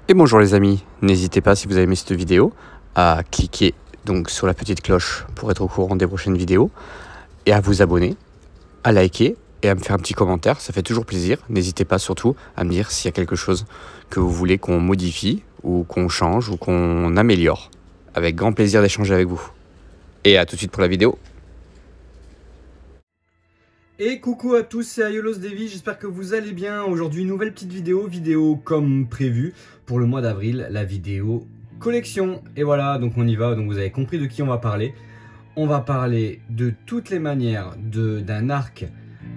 Et bonjour les amis, n'hésitez pas si vous avez aimé cette vidéo à cliquer donc sur la petite cloche pour être au courant des prochaines vidéos et à vous abonner, à liker et à me faire un petit commentaire, ça fait toujours plaisir. N'hésitez pas surtout à me dire s'il y a quelque chose que vous voulez qu'on modifie ou qu'on change ou qu'on améliore. Avec grand plaisir d'échanger avec vous. Et à tout de suite pour la vidéo. Et coucou à tous, c'est Aiolos Davy, j'espère que vous allez bien. Aujourd'hui, une nouvelle petite vidéo comme prévu pour le mois d'avril, la vidéo collection. Et voilà, donc on y va, donc vous avez compris de qui on va parler. On va parler de toutes les manières d'un arc,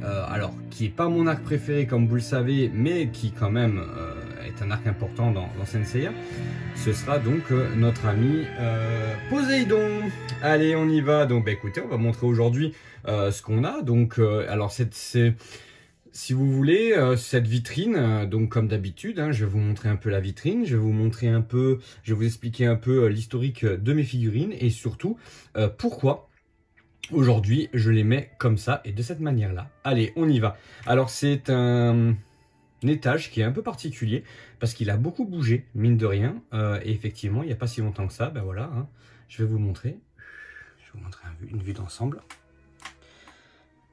alors qui n'est pas mon arc préféré comme vous le savez, mais qui quand même est un arc important dans Saint Seiya. Ce sera donc notre ami Poséidon. Allez, on y va. Donc écoutez, on va montrer aujourd'hui ce qu'on a. Donc alors si vous voulez cette vitrine, donc comme d'habitude, je vais vous montrer un peu la vitrine, je vais vous expliquer un peu l'historique de mes figurines et surtout pourquoi aujourd'hui je les mets comme ça et de cette manière là. Allez, on y va. Alors c'est un étage qui est un peu particulier parce qu'il a beaucoup bougé, mine de rien, et effectivement il n'y a pas si longtemps que ça. Ben voilà, je vais vous montrer. Je vais vous montrer une vue d'ensemble.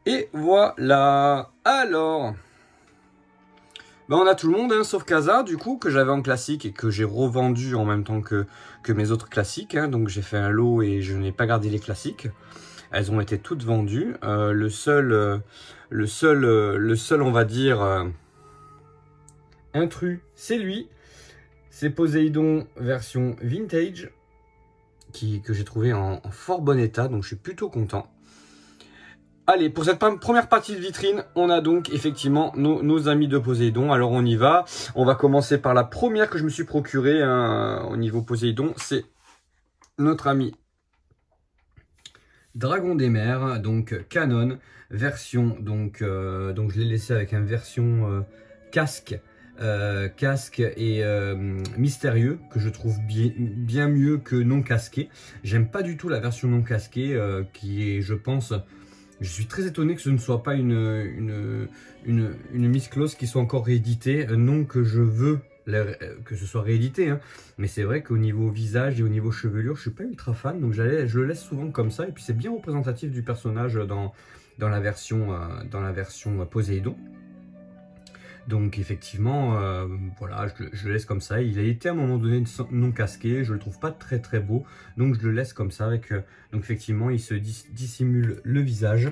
Et voilà. Alors, ben on a tout le monde, sauf Casa, du coup, que j'avais en classique et que j'ai revendu en même temps que mes autres classiques. Donc j'ai fait un lot et je n'ai pas gardé les classiques. Elles ont été toutes vendues. Le seul, on va dire, intrus, c'est lui. C'est Poséidon version vintage, que j'ai trouvé en fort bon état, donc je suis plutôt content. Allez, pour cette première partie de vitrine, on a donc effectivement nos amis de Poséidon. Alors on y va. On va commencer par la première que je me suis procurée au niveau Poséidon. C'est notre ami Dragon des mers, donc Canon, version, donc je l'ai laissé avec une version casque et mystérieux, que je trouve bien mieux que non casqué. J'aime pas du tout la version non casquée qui est, je pense... Je suis très étonné que ce ne soit pas une Miss Claus qui soit encore rééditée. Non que je veux que ce soit réédité, mais c'est vrai qu'au niveau visage et au niveau chevelure, je suis pas ultra fan, donc je le laisse souvent comme ça. Et puis c'est bien représentatif du personnage dans la version Poséidon. Donc effectivement, voilà, je le laisse comme ça. Il a été à un moment donné non casqué, je le trouve pas très beau, donc je le laisse comme ça. Donc effectivement, il se dissimule le visage.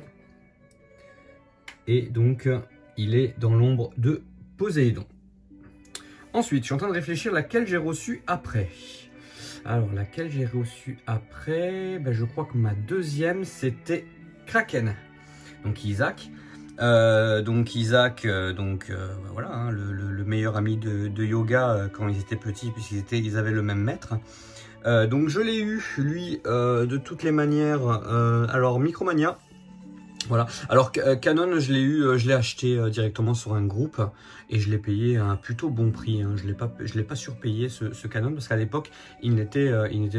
Et donc, il est dans l'ombre de Poséidon. Ensuite, je suis en train de réfléchir laquelle j'ai reçue après. Alors, laquelle j'ai reçue après, ben, je crois que ma deuxième, c'était Kraken. Donc Isaac. Voilà, le meilleur ami de Yoga quand ils étaient petits, puisqu'ils avaient le même maître. Donc je l'ai eu, lui, de toutes les manières. Alors Micromania, voilà. Alors Canon, je l'ai acheté directement sur un groupe et je l'ai payé à un plutôt bon prix. Je l'ai pas surpayé ce Canon parce qu'à l'époque il n'était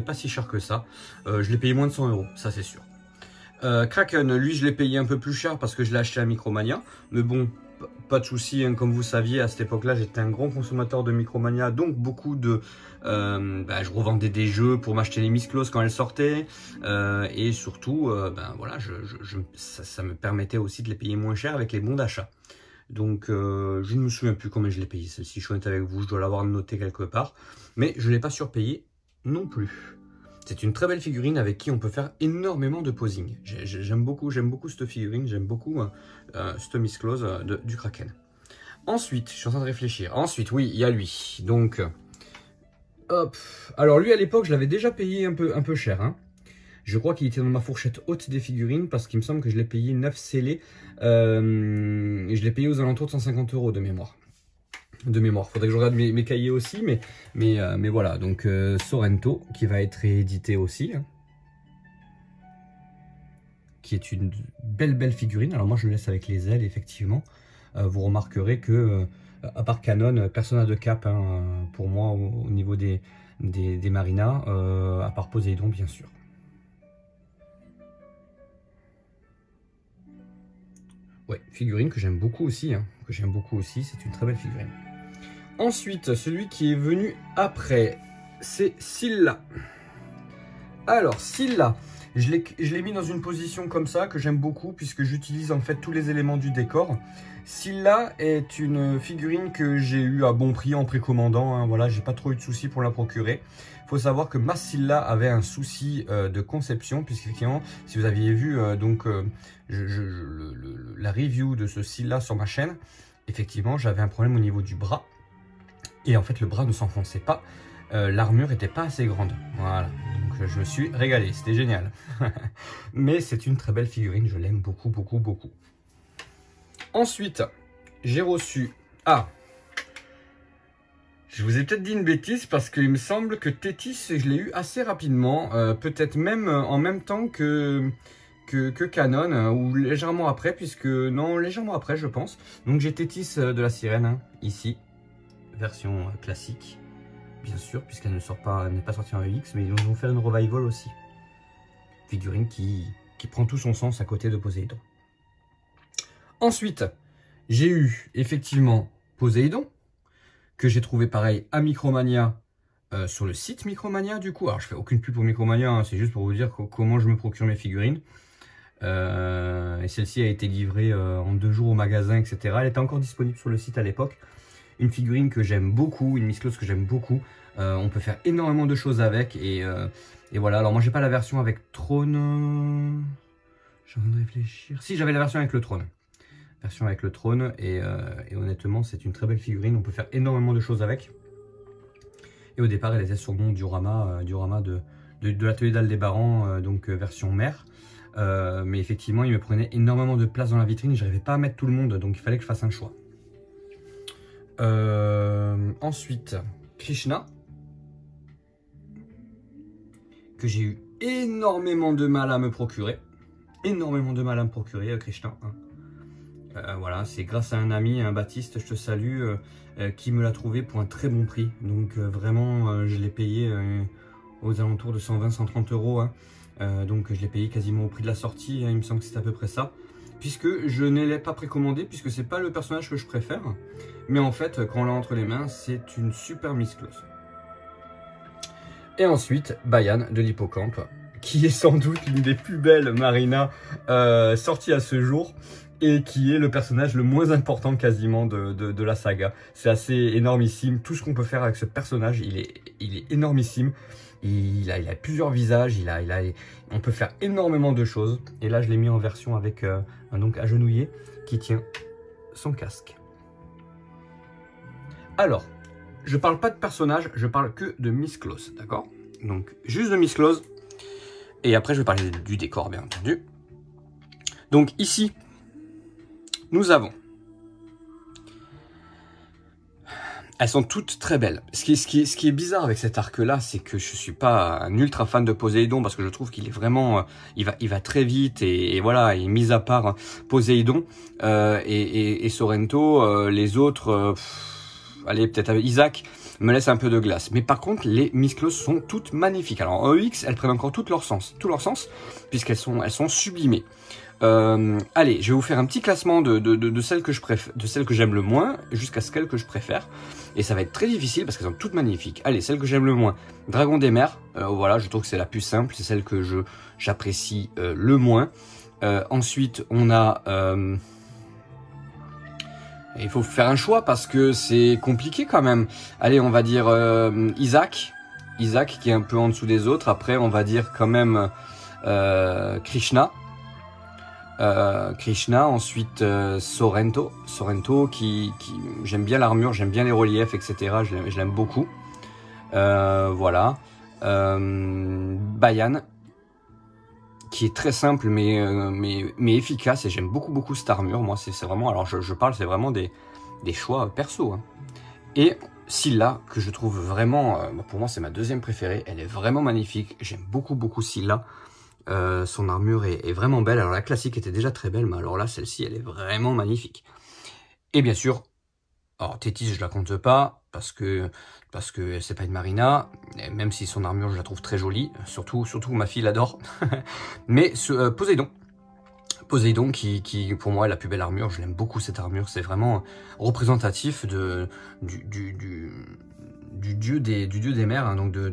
pas si cher que ça. Je l'ai payé moins de 100 €, ça c'est sûr. Kraken, lui, je l'ai payé un peu plus cher parce que je l'ai acheté à Micromania. Mais bon, pas de souci, comme vous saviez, à cette époque-là, j'étais un grand consommateur de Micromania. Donc, beaucoup de... je revendais des jeux pour m'acheter les Miss Claus quand elles sortaient. Et surtout, voilà, ça me permettait aussi de les payer moins cher avec les bons d'achat. Donc, je ne me souviens plus combien je l'ai payé. Si je suis honnête avec vous, je dois l'avoir noté quelque part. Mais je ne l'ai pas surpayé non plus. C'est une très belle figurine avec qui on peut faire énormément de posing. J'aime beaucoup cette figurine, j'aime beaucoup cette Miss Claus du Kraken. Ensuite, je suis en train de réfléchir. Ensuite, oui, il y a lui. Donc, hop. Alors lui, à l'époque, je l'avais déjà payé un peu cher. Je crois qu'il était dans ma fourchette haute des figurines parce qu'il me semble que je l'ai payé 9 scellés. Et je l'ai payé aux alentours de 150 € de mémoire. Faudrait que je regarde mes cahiers aussi, mais voilà. Donc Sorrento qui va être réédité aussi, qui est une belle figurine. Alors moi je le laisse avec les ailes effectivement. Vous remarquerez que à part Canon, personne n'a de cap pour moi au niveau des marinas, à part Poséidon bien sûr. Ouais, figurine que j'aime beaucoup aussi, c'est une très belle figurine. Ensuite, celui qui est venu après, c'est Scylla. Alors, Scylla, je l'ai mis dans une position comme ça, que j'aime beaucoup, puisque j'utilise en fait tous les éléments du décor. Scylla est une figurine que j'ai eue à bon prix en précommandant, hein, voilà, j'ai pas trop eu de soucis pour la procurer. Il faut savoir que ma Scylla avait un souci de conception, puisqu'effectivement, si vous aviez vu la review de ce Scylla sur ma chaîne, effectivement, j'avais un problème au niveau du bras. Et en fait, le bras ne s'enfonçait pas. L'armure n'était pas assez grande. Voilà. Donc, je me suis régalé. C'était génial. Mais c'est une très belle figurine. Je l'aime beaucoup, beaucoup, beaucoup. Ensuite, j'ai reçu... Ah, je vous ai peut-être dit une bêtise parce qu'il me semble que Thétis, je l'ai eu assez rapidement. Peut-être même en même temps que Canon, ou légèrement après, puisque... Non, légèrement après, je pense. Donc, j'ai Thétis de la sirène, hein, ici. Version classique, bien sûr, puisqu'elle ne sort pas, n'est pas sortie en EX, mais ils vont faire une revival aussi. Figurine qui prend tout son sens à côté de Poséidon. Ensuite, j'ai eu effectivement Poséidon, que j'ai trouvé pareil à Micromania, sur le site Micromania du coup. Alors je fais aucune pub pour Micromania, hein, c'est juste pour vous dire comment je me procure mes figurines. Et celle-ci a été livrée en 2 jours au magasin, etc. Elle était encore disponible sur le site à l'époque. Une figurine que j'aime beaucoup, une Misclos que j'aime beaucoup. On peut faire énormément de choses avec. Et voilà, alors moi j'ai pas la version avec trône. J'ai envie de réfléchir. Si, j'avais la version avec le trône. Version avec le trône. Et honnêtement, c'est une très belle figurine. On peut faire énormément de choses avec. Et au départ, elle était sur mon diorama de l'atelier d'Aldébaran, donc version mère. Mais effectivement, il me prenait énormément de place dans la vitrine. Je n'arrivais pas à mettre tout le monde, donc il fallait que je fasse un choix. Ensuite, Krishna, que j'ai eu énormément de mal à me procurer. Krishna. Hein. Voilà, c'est grâce à un ami, un Baptiste, je te salue, qui me l'a trouvé pour un très bon prix. Donc vraiment, je l'ai payé aux alentours de 120-130 euros. Hein. Donc je l'ai payé quasiment au prix de la sortie, hein, il me semble que c'est à peu près ça. Puisque je ne l'ai pas précommandé, puisque c'est pas le personnage que je préfère. Mais en fait, quand on l'a entre les mains, c'est une super Misclos. Et ensuite, Bayan de l'Hippocampe, qui est sans doute l'une des plus belles Marina sorties à ce jour. Et qui est le personnage le moins important quasiment de la saga. C'est assez énormissime. Tout ce qu'on peut faire avec ce personnage, il est énormissime. Il a plusieurs visages, on peut faire énormément de choses. Et là, je l'ai mis en version avec un donc agenouillé qui tient son casque. Alors, je parle pas de personnage, je parle que de Misclos, d'accord? Donc, juste de Misclos. Et après, je vais parler du décor, bien entendu. Donc, ici, nous avons... Elles sont toutes très belles. Ce qui est bizarre avec cet arc-là, c'est que je suis pas un ultra fan de Poséidon parce que je trouve qu'il est vraiment, il va très vite et voilà. Et mis à part Poséidon et Sorrento, les autres, allez peut-être avec Isaac, me laissent un peu de glace. Mais par contre, les Misclos sont toutes magnifiques. Alors en EX, elles prennent encore tout leur sens, puisqu'elles sont sublimées. Allez, je vais vous faire un petit classement de celles que je préfère, de celles que j'aime le moins jusqu'à celles que je préfère. Et ça va être très difficile parce qu'elles sont toutes magnifiques. Allez, celle que j'aime le moins, Dragon des mers. Voilà, je trouve que c'est la plus simple, c'est celle que j'apprécie le moins. Ensuite, on a... il faut faire un choix parce que c'est compliqué quand même. Allez, on va dire Isaac. Isaac qui est un peu en dessous des autres. Après, on va dire quand même Krishna. Ensuite Sorrento qui j'aime bien l'armure, j'aime bien les reliefs, etc. Je l'aime beaucoup. Voilà. Bayan qui est très simple mais efficace et j'aime beaucoup cette armure. Moi c'est vraiment, alors je parle, c'est vraiment des choix perso. Hein. Et Scylla que je trouve vraiment, pour moi c'est ma deuxième préférée. Elle est vraiment magnifique. J'aime beaucoup Scylla. Son armure est vraiment belle. Alors la classique était déjà très belle, mais alors là celle-ci elle est vraiment magnifique. Et bien sûr, alors Thétis je la compte pas parce que c'est pas une Marina, même si son armure je la trouve très jolie, surtout ma fille l'adore. Mais Poséidon Poséidon qui pour moi est la plus belle armure, je l'aime beaucoup cette armure, c'est vraiment représentatif du dieu des mers, hein, donc de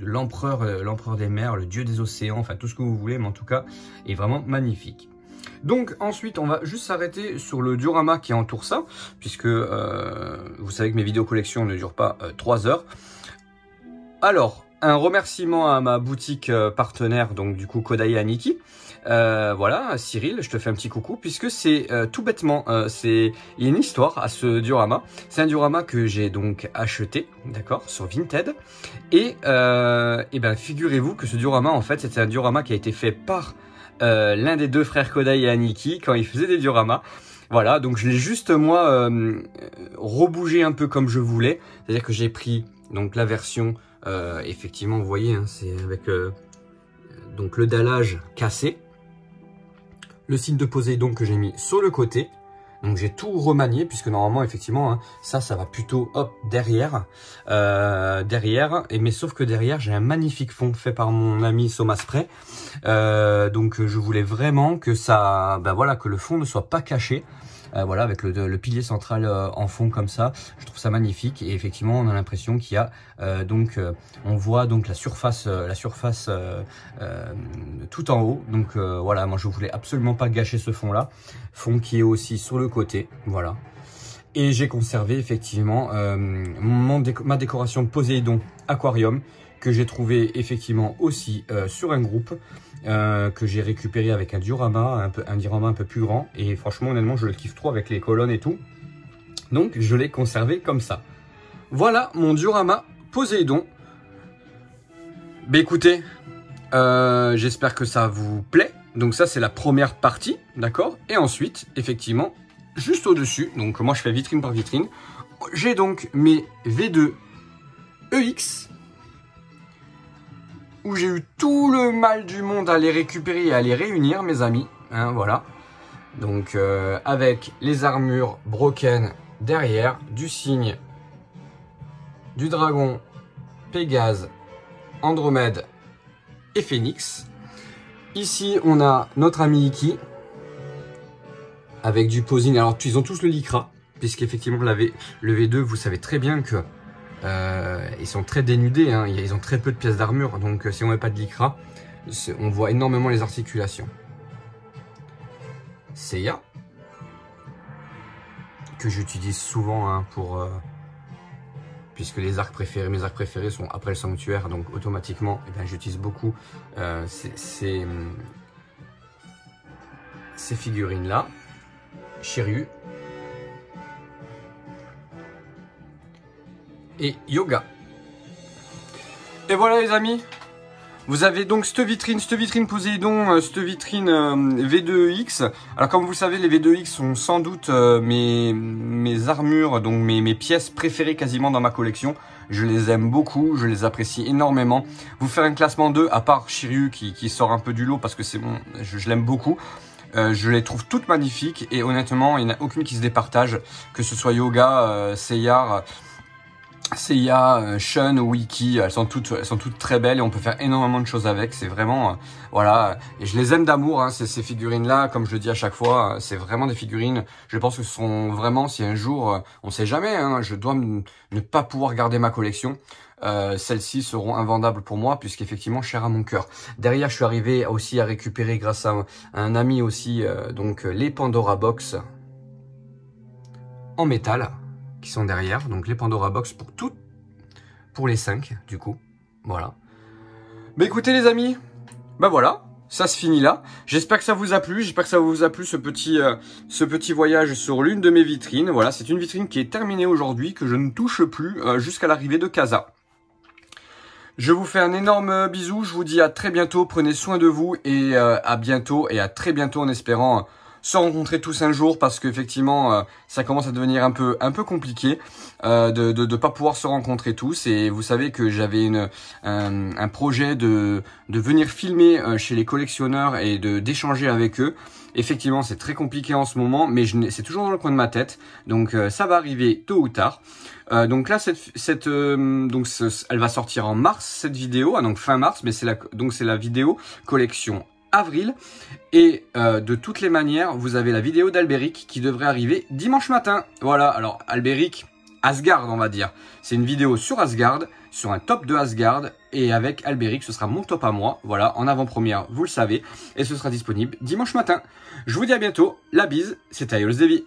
l'empereur des mers, le dieu des océans, enfin tout ce que vous voulez, mais en tout cas est vraiment magnifique. Donc ensuite on va juste s'arrêter sur le diorama qui entoure ça, puisque vous savez que mes vidéos collections ne durent pas 3 heures. Alors, un remerciement à ma boutique partenaire, donc du coup Kodai Aniki. Voilà, Cyril, je te fais un petit coucou, puisque c'est tout bêtement, il y a une histoire à ce diorama. C'est un diorama que j'ai donc acheté, d'accord, sur Vinted. Et ben figurez-vous que ce diorama, en fait, c'était un diorama qui a été fait par l'un des deux frères Kodai et Aniki quand ils faisaient des dioramas. Voilà, donc je l'ai juste moi rebougé un peu comme je voulais. C'est-à-dire que j'ai pris donc la version, effectivement, vous voyez, hein, c'est avec donc le dallage cassé. Le signe de Poséidon que j'ai mis sur le côté. Donc j'ai tout remanié, puisque normalement, effectivement, hein, ça va plutôt hop derrière. Mais sauf que derrière, j'ai un magnifique fond fait par mon ami Soma Spray. Donc je voulais vraiment que ça, voilà, que le fond ne soit pas caché. Voilà, avec le pilier central en fond comme ça, je trouve ça magnifique. Et effectivement, on a l'impression qu'il y a on voit donc la surface tout en haut. Donc voilà, moi je voulais absolument pas gâcher ce fond là, fond qui est aussi sur le côté, voilà. Et j'ai conservé effectivement ma décoration Poséidon Aquarium que j'ai trouvé effectivement aussi sur un groupe. Que j'ai récupéré avec un diorama un peu plus grand, et franchement honnêtement je le kiffe trop avec les colonnes et tout, donc je l'ai conservé comme ça. Voilà mon diorama Poséidon. Bah écoutez, j'espère que ça vous plaît. Donc ça c'est la première partie, d'accord, et ensuite effectivement juste au dessus, donc moi je fais vitrine par vitrine, j'ai donc mes V2 EX où j'ai eu tout le mal du monde à les récupérer et à les réunir, mes amis, hein, voilà. Donc avec les armures broken derrière, du cygne, du dragon, Pégase, Andromède et Phénix. Ici on a notre ami Iki avec du posing. Alors ils ont tous le lycra, puisqu'effectivement le V2, vous savez très bien que ils sont très dénudés, hein. Ils ont très peu de pièces d'armure, donc si on met pas de lycra, on voit énormément les articulations. Seiya, que j'utilise souvent, hein, puisque mes arcs préférés sont après le sanctuaire, donc automatiquement j'utilise beaucoup ces figurines là. Shiryu et Yoga. Et voilà les amis, vous avez donc cette vitrine Poséidon, cette vitrine V2X. Alors comme vous le savez, les V2X sont sans doute mes armures, donc mes pièces préférées quasiment dans ma collection. Je les aime beaucoup, je les apprécie énormément. Vous faire un classement 2, à part Shiryu qui sort un peu du lot parce que c'est bon, je l'aime beaucoup. Je les trouve toutes magnifiques et honnêtement, il n'y en a aucune qui se départage, que ce soit Yoga, Seiya, Shun ou Iki, elles sont toutes très belles et on peut faire énormément de choses avec. C'est vraiment, voilà, et je les aime d'amour, hein, ces figurines-là, comme je le dis à chaque fois, c'est vraiment des figurines, je pense que ce sont vraiment, si un jour, on sait jamais, hein, je dois ne pas pouvoir garder ma collection, celles-ci seront invendables pour moi, puisqu'effectivement, chères à mon cœur. Derrière, je suis arrivé aussi à récupérer, grâce à un ami aussi, donc les Pandora Box en métal, qui sont derrière, donc les Pandora Box pour les 5 du coup, voilà. Bah écoutez les amis, bah voilà, ça se finit là. J'espère que ça vous a plu, j'espère que ça vous a plu ce petit voyage sur l'une de mes vitrines. Voilà, c'est une vitrine qui est terminée aujourd'hui, que je ne touche plus jusqu'à l'arrivée de Casa. Je vous fais un énorme bisou, je vous dis à très bientôt, prenez soin de vous et à bientôt et à très bientôt en espérant se rencontrer tous un jour, parce qu'effectivement ça commence à devenir un peu compliqué de pas pouvoir se rencontrer tous. Et vous savez que j'avais un projet de venir filmer chez les collectionneurs et d'échanger avec eux. Effectivement c'est très compliqué en ce moment, mais c'est toujours dans le coin de ma tête, donc ça va arriver tôt ou tard. Donc là elle va sortir en mars, cette vidéo, donc fin mars, mais c'est la vidéo collection avril. Et de toutes les manières, vous avez la vidéo d'Alberic qui devrait arriver dimanche matin. Voilà, alors Alberich, Asgard on va dire. C'est une vidéo sur Asgard, sur un top de Asgard. Et avec Alberich, ce sera mon top à moi. Voilà, en avant-première, vous le savez. Et ce sera disponible dimanche matin. Je vous dis à bientôt, la bise, c'était Yols Davy.